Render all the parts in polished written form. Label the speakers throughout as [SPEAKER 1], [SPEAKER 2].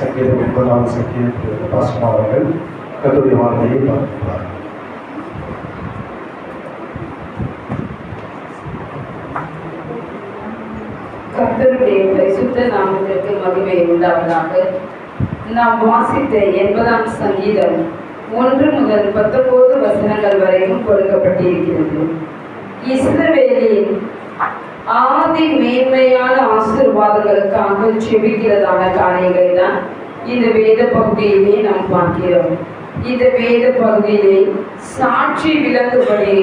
[SPEAKER 1] சங்கீதம் 80வது சங்கீதத்தில் பாசமானவர்கள் கர்த்தருடைய வார்த்தையை பார்க்கிறார்.
[SPEAKER 2] கர்த்தருடைய பரிசுத்த நாமத்திற்கு மகிமை உண்டாவதாக. நாம் வாசித்த 80ஆம் சங்கீதம் 1 முதல் 19 வசனங்கள் வரைக்கும் கொடுக்கப்பட்டிருக்கிறது. இஸ்ரவேலின் ஆதி மேன்மையான ஆசீர்வாதங்களுக்காக செபிக்கிறதான காரியங்களை தான் இந்த வேத பகுதியிலே நாம் பார்க்கிறோம். இந்த வேத பகுதியிலே சாட்சி விளக்குபடி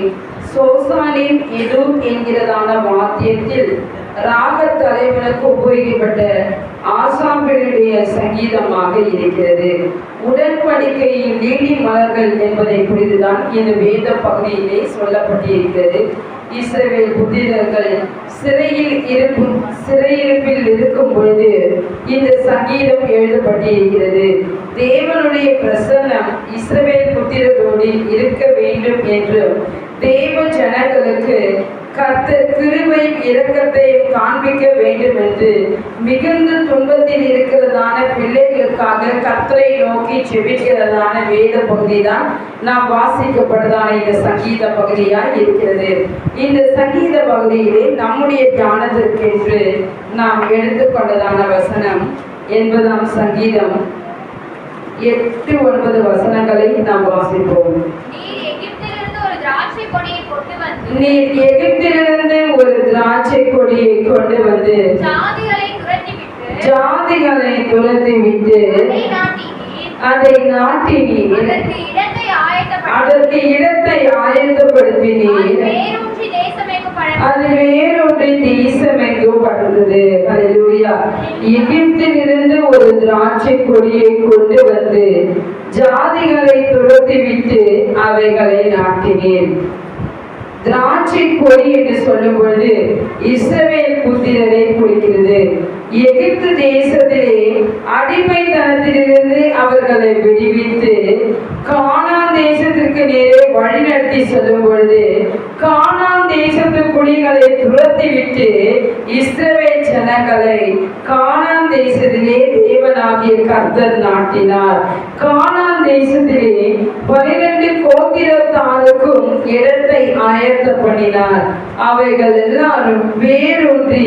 [SPEAKER 2] சோசானின் எது என்கிறதான வாத்தியத்தில் ராக தலைவனுக்கு உபயோகிக்கப்பட்ட ஆசாம்பினுடைய சங்கீதமாக இருக்கிறது. உடன்படிக்கையின் நீடி மலர்கள் என்பதை குறித்துதான் இந்த வேத பகுதியிலே சொல்லப்பட்டிருக்கிறது. இஸ்ரவேல் புத்திரர்கள் சிறையிருப்பில் இருக்கும் பொழுது இந்த சங்கீதம் எழுதப்பட்டிருக்கிறது. தேவனுடைய பிரசன்னம் இஸ்ரவேல் புத்திரரோடு இருக்க வேண்டும் என்று தேவ ஜனங்களுக்கு கர்த்தர் கிருபை இரக்கத்தையும் காண்பிக்க வேண்டும் என்று மிகுந்த துன்பத்தில் இருக்கிறதான பிள்ளைகளுக்காக கர்த்தரை நோக்கி செபிக்கிறதான வேத பகுதி தான் நாம் வாசிக்கப்படுதான இந்த சங்கீத பகுதியாக இருக்கிறது. இந்த சங்கீத பகுதியிலே நம்முடைய தியானத்திற்கென்று நாம் எடுத்துக்கொண்டதான வசனம் 80ஆம் சங்கீதம் 8-9 வசனங்களை நாம் வாசிப்போம். நீர் எகிப்திலிருந்து ஒரு திராட்சை கொடியை கொண்டு வந்து ஜாதிகளை துரத்திவிட்டு அதை நாட்டினீர், அதற்கு இடத்தை ஆயத்தப்படுத்தினீர், அது வேறொன்று தேசமெங்கும் பறந்தது. ஹல்லேலூயா. எகிப்திலிருந்து ஒரு திராட்சை கொடியை கொண்டு வந்து ஜாதிகளை துரத்திவிட்டு அவைகளை நாட்டினீர். திராட்சை கொடி என்று சொல்லும் பொழுது இஸ்ரவேல் புத்திரரை குறிக்கிறது. எகிப்து தேசத்திலே அடிமைத்தனத்திலிருந்து அவர்களை விடுவித்து கானான் தேசத்திற்கு நேரே வழிநடத்தி செல்லும் பொழுது கானான் தேசத்து குடிகளை துரத்திவிட்டு இஸ்ரவேல் ஜனங்களை கானான் தேசத்திலே தேவனாகிய கர்த்தர் நாட்டினார். கானான் தேசத்திலே 12 கோத்திரத்தாருக்கும் இடத்தை ஆயத்த பண்ணினார். அவைகள் எல்லாரும் வேரூன்றி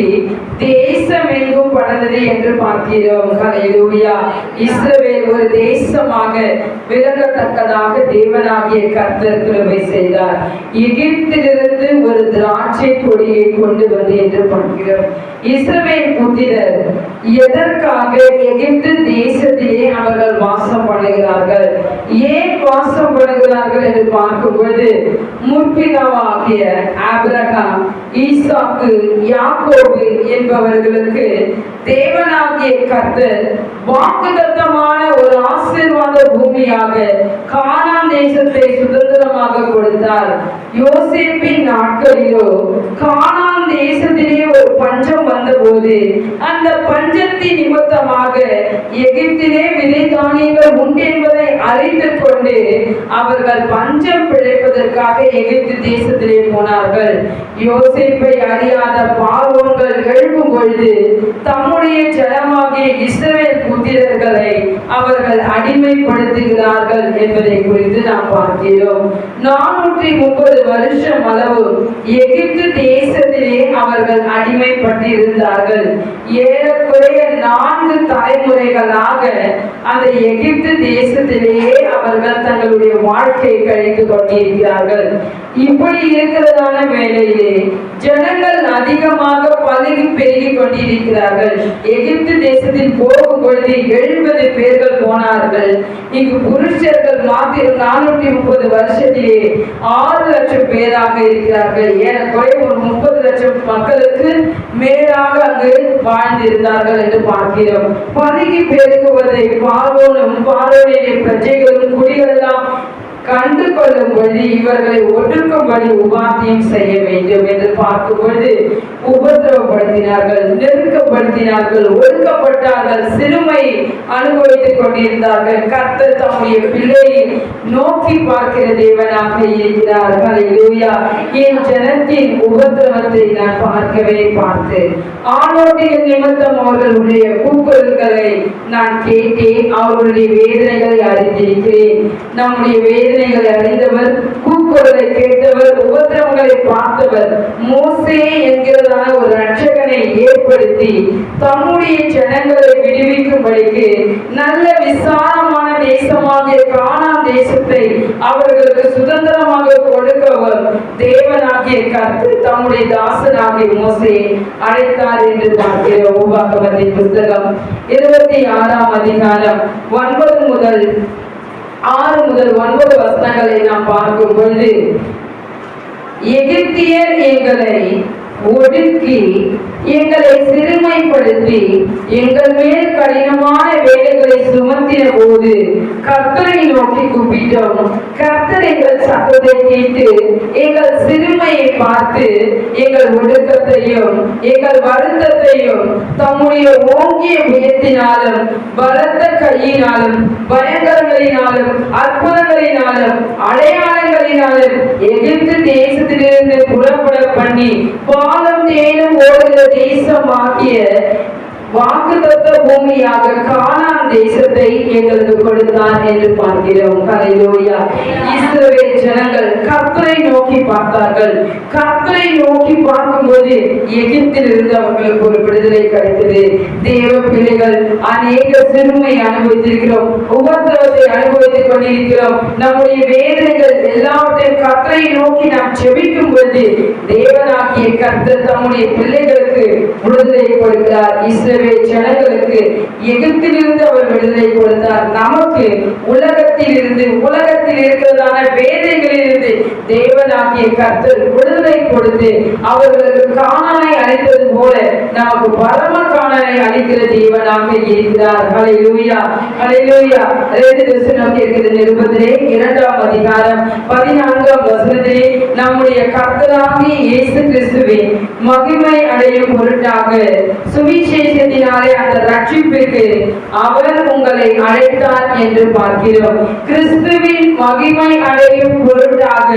[SPEAKER 2] தேசம் எங்கும் பறந்தது என்று பார்க்கிறோம். ஹல்லேலூயா. இஸ்ரவேல் ஒரு தேசமாக விளங்கத்தக்கதாக தேவனாகிய கர்த்தர் கிருபை செய்தார். எகிப்திலிருந்து ஒரு திராட்சை கொடியை கொண்டு வந்து என்று பார்க்கிறோம். இஸ்ரவேல் புத்திரர் எதற்காக எகிப்து தேசத்திலே அவர்கள் வாசம் பண்ணுகிறார்கள், ஏன் வாசம் பண்ணுகிறார்கள் என்று பார்க்கும்போது முற்பிதாவாகிய ஆபிரகாம், ஈசாக்கு, யாக்கோபு என்பவர்களுக்கு தேவனாகிய கர்த்தர் வாக்குத்தத்தமான ஒரு ஆசீர்வாத பூமியாக கானான் தேசத்தை சுதந்திரமாக கொடுத்தார். யோசேப்பின் நாட்களிலோ கானான் தேசத்திலே ஒரு பஞ்சம் வந்தபோது அந்த பஞ்சத்தின் நிமித்தமாக எகிப்திலே விதை தானியங்கள் உண்டு என்பதை அறிந்து கொண்டு அவர்கள் பஞ்சம் பிழைப்பதற்காக எகிப்து தேசத்திலே போனார்கள். யோசேப்பை அறியாத பார்வோன்கள் எழுப்பும் பொழுது தம்முடைய ஜனமாகிய இஸ்ரவேல் புத்திரர்களை அவர்கள் அடிமைப்படுத்துகிறார்கள் என்பதை குறித்து நாம் பார்க்கிறோம். 430 வருஷம் அளவு எகிப்து தேசத்திலே அவர்கள் அடிமைப்பட்டிருந்தார்கள். ஏறக்குறைய 4 தலைமுறைகளாக அந்த எகிப்து தேசத்திலேயே அவர்கள் தங்களுடைய வாழ்க்கையை கழித்துக் கொண்டிருக்கிறார்கள். இப்படி இருக்கிறதான வேளையிலே ஜனங்கள் அதிகமாக பதவி பெருகி கொண்டிருக்கிறார்கள். எகிப்து தேசத்தில் போகும் பொழுது 70 பேர்கள் போனார்கள். இங்கு புருஷர்கள் மாத்திரம் 430 வருஷத்திலே 6 லட்சம் பேராக இருக்கிறார்கள். ஏறக்குறைய ஒரு 30 லட்சம் மக்களுக்கு மேலாக அங்கு வாழ்ந்திருந்தார்கள் என்று பார்க்கிறோம். பதவி பெருகுவதை பார்வோனுடைய பிரஜைகளும் குடிகளெல்லாம் கண்டு கொள்ளும்படி இவர்களை ஒடுக்கும்படி உபாத்தியம் செய்ய வேண்டும் என்று பார்க்கும்பொழுது உபத்திரவப்படுத்தினார்கள், நெருக்கப்படுத்தினார்கள், ஒடுக்கப்பட்டார்கள், சிறுமை அனுபவித்துக் கொண்டிருந்தார்கள். கர்த்தர் தம்முடைய பிள்ளையை நோக்கி பார்க்கிற தேவனாக இருக்கிறார். ஹல்லேலூயா. என் ஜனத்தின் உபத்திரவத்தை நான் பார்க்கவே பார்த்தேன். ஆணோட்டின் நிமித்தம் அவர்களுடைய கூக்குரல்களை நான் கேட்டேன், அவர்களுடைய வேதனைகளை அறிந்திருக்கிறேன். நம்முடைய வேதனைகளை அறிந்தவர், கூக்குரலை கேட்டவர், உபத்திரவங்களை பார்த்தவர், மோசே என்கிறதான ஒரு ரட்சகனை ஏற்படுத்தி தம்முடைய ஜனங்களை விடுவிக்கும்படிக்கு நல்ல விசாலமான தேசமாகிய கானான் தேசத்தை அவர்களுக்கு சுதந்திரமாக கொடுக்கவர் தேவனாகிய கர்த்தர் தம்முடைய தாசனாகிய மோசே அழைத்தார் என்று பார்க்கிறோம். உபாகமத்தின் புத்தகம் 26ஆம் அதிகாரம் 9 முதல் 6 முதல் 9 வசனங்களை நாம் பார்க்கும் பொழுது, எகிப்தியர் எங்களை ஒடுக்கி எங்களை சிறுமைப்படுத்தி எங்கள் மேல் கடினமான வேலைகளை சுமத்தின போது கர்த்தரை நோக்கி கூப்பிட்டோம். கர்த்தர் எங்கள் சத்தத்தை கேட்டு எங்கள் சிறுமையை பார்த்து எங்கள் ஒடுக்கத்தையும் எங்கள் வருத்தத்தையும் தம்முடைய ஓங்கிய புயத்தினாலும் பலத்த கையினாலும் பயங்கரங்களினாலும் அற்புதங்களினாலும் அடையாளங்களினாலும் எகிப்து தேசத்திலிருந்து புறப்பட பண்ணி பாலும் தேனும் ஓடுகிற தேசமாகிய வாக்குத்தத்த பூமியாக கானான் தேசத்தை எங்களுக்கு கொடுத்தார் என்று பார்க்கிறோம். ஹல்லேலூயா. இஸ்ரவேல் ஜனங்கள் கர்த்தரை நோக்கி பார்த்தார்கள். கர்த்தரை நோக்கி பார்க்கும்போது எகிப்தில் இருந்து அவர்களுக்கு ஒரு விடுதலை கிடைத்தது. தேவ பிள்ளைகள் அநேக சிறுமை அனுபவித்திருக்கிறோம், உபத்திரவத்தை அனுபவித்துக் கொண்டிருக்கிறோம். நம்முடைய வேதனைகள் எல்லாவற்றையும் கர்த்தரை நோக்கி நாம் ஜெபிக்கும் பொழுது தேவனாகிய கர்த்தர் தம்முடைய பிள்ளைகளுக்கு விடுதலை கொடுக்கிறார். இஸ்ரவேல் ஜனங்களுக்கு எகிப்திலிருந்து அவர் விடுதலை கொடுத்தார். நமக்கு உலகத்தில் இருக்கிறதான வேதனைகளிலிருந்து தேவனாகிய கர்த்தர் விடுதலை கொடுத்து அவர்களுக்கு கானானை அளித்தது போல நமக்கு பரம கானானை அளிக்கிற தேவனாக இருக்கிறார். ஹல்லேலூயா. ஹல்லேலூயா. நிருபத்திலே 2ஆம் அதிகாரம் 14ஆம் வசனத்திலே நம்முடைய கர்த்தராகிய இயேசு கிறிஸ்துவின் மகிமை அடையும் பொருட்டாக சுவிசேஷத்தினாலே அந்த ரட்சிப்பிற்கு அவர் உங்களை அழைத்தார் என்று பார்க்கிறோம். கிறிஸ்துவின் மகிமை அடையும் பொருட்டாக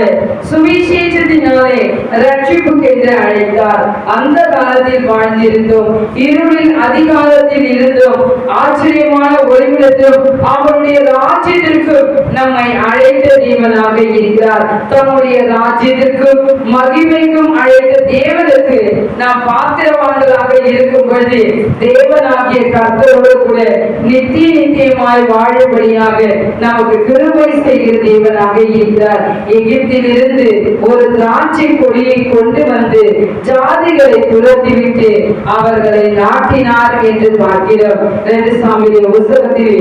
[SPEAKER 2] சுவிசேஷத்தினாலே ரட்சிப்புக்கு என்று அழைத்தார். அந்த காலத்தில் வாழ்ந்திருந்தோம், இருளின் அதிகாரத்தில் இருந்தோம், ஆச்சரியமான ஒளிவிடத்தும் அவருடைய ராஜ்யத்திற்கு நம்மை அழைத்த தேவனாக இருக்கிறார். தம்முடைய ராஜ்யத்திற்கும் மகிமைக்கும் அழைத்த தேவனுக்கு நாம் பாத்திரவான்களாக இருக்கும் பொழுது தேவனாகிய கர்த்தரோடு கூட நித்தியமாய் வாழும்படியாக நமக்கு கிருபை செய்கிற தேவனாக இருக்கிறார். எகிப்தில் இருந்து ஒரு திராட்சை கொடியை கொண்டு வந்து ஜாதிகளை துரத்திவிட்டு அவர்களை நாட்டினார் என்று பார்க்கிறோம். 2 சாமுவேல் புத்தகத்திலே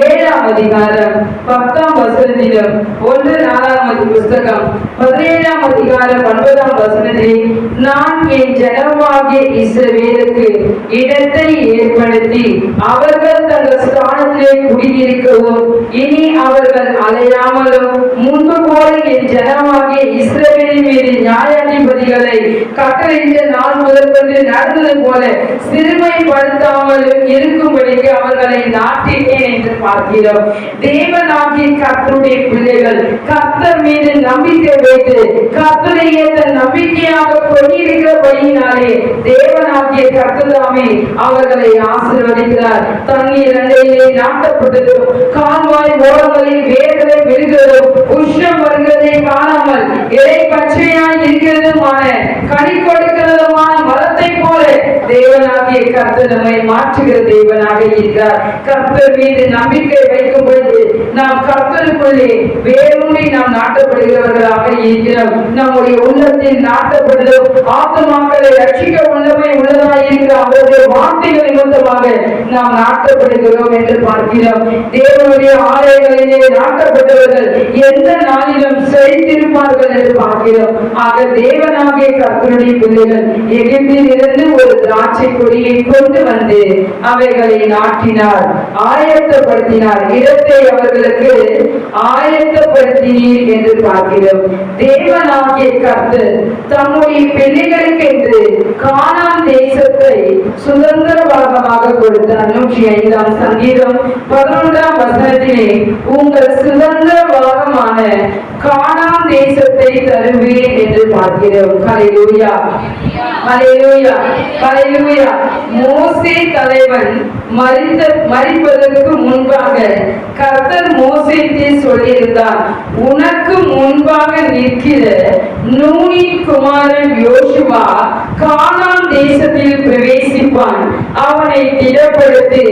[SPEAKER 2] 7ஆம் அதிகாரம் 10ஆம் வசனத்திலும் 1 புத்தகம் 17ஆம் அதிகாரம் 9ஆம் வசனத்திலே நான் என் ஜனமாகிய இஸ்ரவேலுக்கு இடத்தை ஏற்படுத்தி அவர்கள் தங்கள் ஸ்தானத்திலே குடியிருக்கவும் இனி அவர்கள் அலையாமலும் முன்பு போல என் ஜனமாகிய இஸ்ரவேலின் மீது நியாயாதிபதிகளை கட்டளையிட்ட நாள் முதற்கொண்டு நடந்தது போல சிறுமைப்படுத்தாமலும் இருக்கும்படிக்கு அவர்களை நாட்டினேன் என்று பார்க்கிறோம். தேவனாகிய கர்த்தருடைய பிள்ளைகள் கர்த்தர் மீது நம்பிக்கை வைத்து கர்த்தரையே தன் நம்பிக்கையாக கொண்டிருக்கிறபடியினாலே தேவனாகிய கர்த்ததாமே அவர்களை ஆசீர்வதிக்கிறார். தண்ணீர் அண்டையிலே நாட்டப்பட்டது, கால்வாய் ஓரங்களில் வேர்களை விடுகிறதும் உஷ்ணம் வருகிறதை காணாமல் இலை பச்சையாய் இருக்கிறதுமான கனி கொடுக்கிறதுமான மரத்தை போல தேவனாகிய கர்த்தர் நம்மை மாற்றுகிற தேவனாக இருக்கிறார். கர்த்தர் மீது நம்பிக்கை வைக்கும் பொழுது நாம் கர்த்தருக்குள்ளே வேரூன்றி நாம் நாட்டப்படுகிறவர்களாக இருக்கிறோம். நம்முடைய உள்ளத்தில் நாட்டப்படுதல் ஆத்துமாக்களை ரட்சிக்க உள்ளமை உள்ளதாக இருக்கிற அவருடைய வார்த்தைகள் நிமித்தமாக நாம் நாட்டப்படுகிறோம் என்று பார்க்கிறோம். தேவனுடைய ஆலயங்களிலே நாட்டப்பட்டவர்கள் எந்த நாளிலும் செழித்திருப்பார்கள் என்று பார்க்கிறோம். ஆக தேவனாகிய கர்த்தருடைய பிள்ளைகள் எகிப்தில் இருந்து ஒரு திராட்சை கொடியை கொண்டு வந்து அவைகளை நாட்டினார், ஆயத்தப்படுத்தினார், இடத்தை அவர்களுக்கு அவர்களுக்கு ஆயத்தப்படுத்தினீர் என்று பார்க்கிறோம். தேவனாகிய கர்த்தர் தம்முடைய பிள்ளைகளுக்கு என்று கானான் தேசத்தை சுதந்திர பாகமாக கொடுத்தார். 105 சங்கீதம் 11 வசனத்திலே உங்கள் சுதந்திர பாகமான கானான் தேசத்தை தருவேன் என்று பார்க்கிறோம். ஹல்லேலூயா, ஹல்லேலூயா, ஹல்லேலூயா. மோசே தலைவன் மரிப்பதற்கு முன்பாக கர்த்தர் மோசேக்கு சொல்லியிருந்தார், உனக்கு முன்பாக நிற்கிற நூனின் குமாரன் யோசுவா கானான் தேசத்தில் பிரவேசிப்பான், அவனை திடப்படுத்தி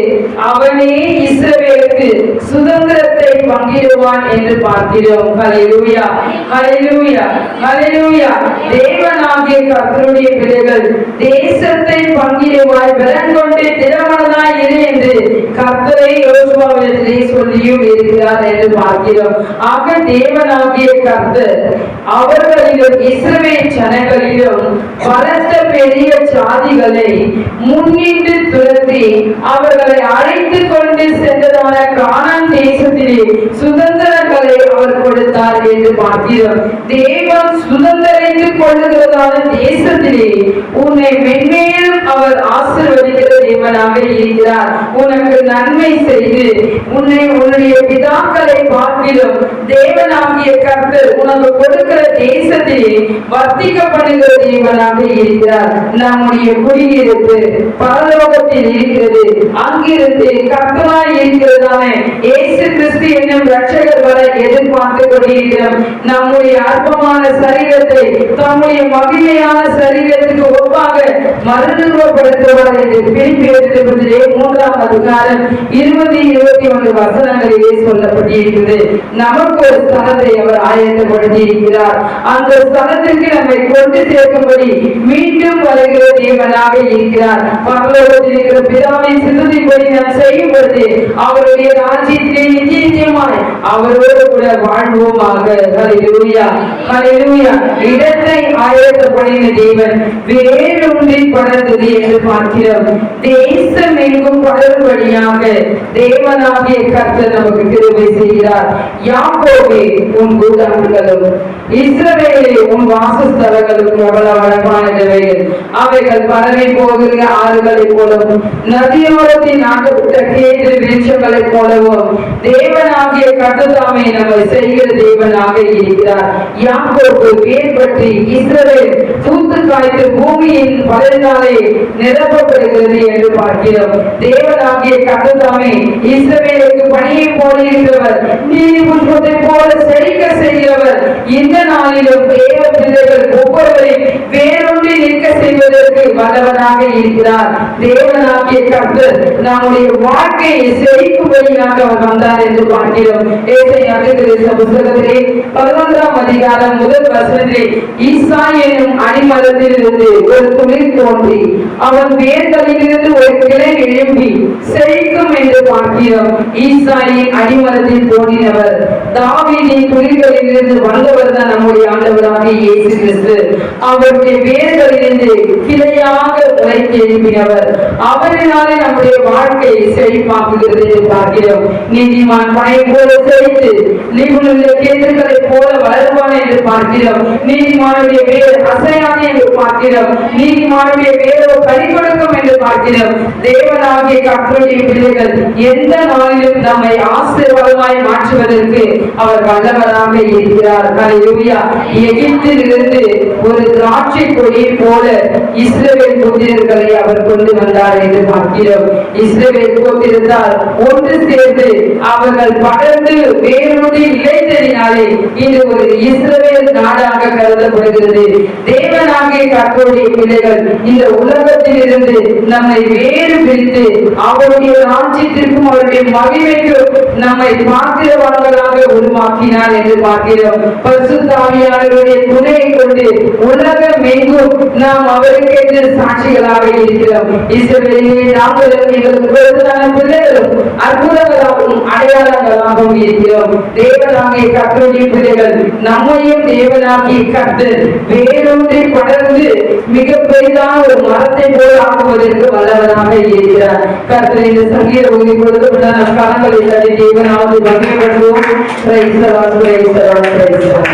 [SPEAKER 2] அவனே இஸ்ரவேலுக்கு சுதந்திரத்தை பங்கிடுவான் என்று பார்க்கிறோம். ஹல்லேலூயா, ஹல்லேலூயா, ஹல்லேலூயா. தேவனாகிய கர்த்தருடைய பிள்ளைகள் தேசத்தை பங்கிடுவாய், பலன் கொண்டு திடமனதாய் இரு என்று கர்த்தரை யோசுவாவிடத்திலே சொல்லியும் இருக்கிறார் என்று பார்க்கிறோம். ஆக தேவனாகிய கர்த்தர் அவர்களிலும் இஸ்ரவேல் ஜனங்களிலும் பலத்த பெரிய ஜாதிகளை முன்னிட்டு துரத்தி அவர்களை அழைத்துக் கொண்டு சென்றதான கானான் தேசத்திலே சுதந்திரங்களை அவர் கொடுத்தார் என்று பார்க்கிறோம். தேவன் சுதந்திரித்துக் கொள்ளுகிறதான தேசத்திலே உன்னை மென்மேலும் அவர் ஆசீர்வதிக்கிற தேவனாக இருக்கிறார். உனக்கு நன்மை செய்து உன்னுடைய பிதாக்களை பார்க்கிலும் தேவனாகிய கர்த்தர் உனக்கு கொடுக்கிற தேசத்திலே வர்த்திக்கப்படுகிற தேவனாக இருக்கிறார். நம்முடைய குடியிருப்பு பரலோகத்தில் இருக்கிறது. அங்கிருந்து கர்த்தராய் இருக்கிறதான இயேசு கிறிஸ்து என்னும் இரட்சகர் வர எதிர்பார்த்து கொண்டிருக்கிறோம். நம்முடைய அற்பமான சரீரத்தை தம்முடைய மகிமையான சரீரத்துக்கு ஒப்பாக மறுரூபப்படுத்துவார் என்று பிலிப்பியரிலே 3 அதிகாரம் 20-21 வசனங்களிலே சொல்லப்பட்டிருக்கிறது. நமக்கு ஒரு ஸ்தலத்தை அவர் ஆயத்தப்படுத்தி இருக்கிறார். அந்த ஸ்தலத்திற்கு நம்மை கொண்டு சேர்க்கும்படி மீண்டும் வருகிற தேவனாக இருக்கிறார். பரலோகத்தில் இருக்கிற பிதாவின் சித்தத்தின்படி நாம் செய்யும் பொழுது அவருடைய ராஜ்யத்திலே நிச்சயமாய் அவரோடு கூட வாழ்வோமாக. ஹல்லேலூயா, ஹல்லேலூயா. இடத்தை ஆயத்தப்படுத்தின தேவன் வேரூன்றி படர்ந்தது என்று பார்க்கிறோம். தேசம் எங்கும் படரும்படியாக தேவனாகிய கர்த்தர் நமக்கு கிருபை செய்கிறார். யாக்கோபே உன் கூடாரங்களும் இஸ்ரவேலே உன் வாசஸ்தலங்களும் எவ்வளவு அழகானவைகள். அவைகள் பரவி போகிற ஆறுகளைப் போலவும் நதியோரத்தில் நாட்டப்பட்ட கேது விருட்சங்களைப் போலவும் தேவனாகிய கர்த்தர் தாமே நம்மை செய்கிற தேவனாக இருக்கிறார். யாக்கோபு வேர்பற்றி இஸ்ரவேல் பூத்து காய்த்து பூமியின் பலனாலே நிரப்பப்படுகிறது என்று பார்க்கிறோம். தேவனாகிய கர்த்தர் தாமே இஸ்ரவேலுக்கு பணியை போடுகிறவர், நீதி புஷ்பத்தை போல செழிக்க செய்கிறவர். இந்த நாளிலும் தேவ பிள்ளைகள் ஒவ்வொருவரையும் வேறொன்றி நிற்க செய்வதற்கு வல்லவனாக இருக்கிறார். தேவனாகிய கர்த்தர் நம்முடைய வாழ்க்கையை செழிக்கும்படியாக அவர் வந்தார் என்று பார்க்கிறோம். ஏசாயா புத்தகத்திலே 11 அதிகாரம் 1 வசனத்திலே ஈசாய் என்னும் அடிமரத்தில் இருந்து ஒரு துளிர் தோன்றி அவன் வேர்களிலிருந்து ஒரு கிளை எழும்பி செழிக்கும் என்று பார்க்கிறோம். ஈசாயின் அடிமரத்தில் தோன்றினவர் தாவீதின் துளிர்களிலிருந்து வந்தவர் தான் நம்முடைய ஆண்டவராகிய இயேசு கிறிஸ்து. அவருடைய வேர்களிலிருந்து கிளையாக உழைத்து எழுப்பினவர். அவரினாலே நம்முடைய வாழ்க்கையை செழிப்பாக்குகிறது என்று பார்க்கிறோம். நீதிமான் பனை போல செழித்து நிபுணருடைய கேதுகளை போல வளருவான் என்று பார்க்கிறோம். நீதிமானுடைய வேர் அசையாது என்று பார்க்கிறோம். நீதிமானுடைய வேரோ கனி கொடுக்கும் என்று பார்க்கிறோம். தேவனாகிய கர்த்தருடைய பிள்ளைகள் எந்த நாளிலும் நம்மை ஆசீர்வாதமாய் மாற்றுவதற்கு அவர் வல்லவராக இருக்கிறார். ஹல்லேலூயா. எகிப்தில் இருந்து ஒரு திராட்சை கொடியை போல இஸ்ரவேல் புத்திரர்களை அவர் கொண்டு வந்தார் என்று பார்க்கிறோம். இஸ்ரவேல் புத்திரத்தால் ஒன்று சேர்ந்து அவர்கள் படர்ந்து வேரூன்றி இளைத்ததினாலே இது ஒரு இஸ்ரவேல் நாடாக கருதப்படுகிறது. தேவனாகிய கர்த்தருடைய பிள்ளைகள் இந்த உலகத்தில் இருந்து நம்மை வேறு பிரித்து அவருடைய ராஜ்யத்திற்கும் அவருடைய மகிமைக்கும் நம்மை பாத்திரவான்களாக உருவாக்கினார் என்று பார்க்கிறோம். பரிசுத்த ஆவியானவருடைய துணையை கொண்டு உலகம் எங்கும் நாம் அவருக்கு என்று சாட்சிகளாக இருக்கிறோம். இஸ்ரவேலிலே நாங்களும் எங்களுக்கு விரோதமான பிள்ளைகளும் அற்புதங்களாகவும் அடையாளங்களாகவும் இருக்கிறோம். தேவனாகிய கர்த்தருடைய பிள்ளைகள் நம்மையும் தேவனாகிய கர்த்தர் வேரூன்றி படர்ந்து மிக பெரிதான ஒரு மரத்தை போல் ஆக்குவதற்கு வல்லவனாக இருக்கிறார். கர்த்தர் இந்த சங்கீத உறுதி கொடுத்து நம் கரங்களை தட்டி தேவனாவது மகிழ்ப்படுவோம். Praise the Lord, praise the Lord, praise the Lord.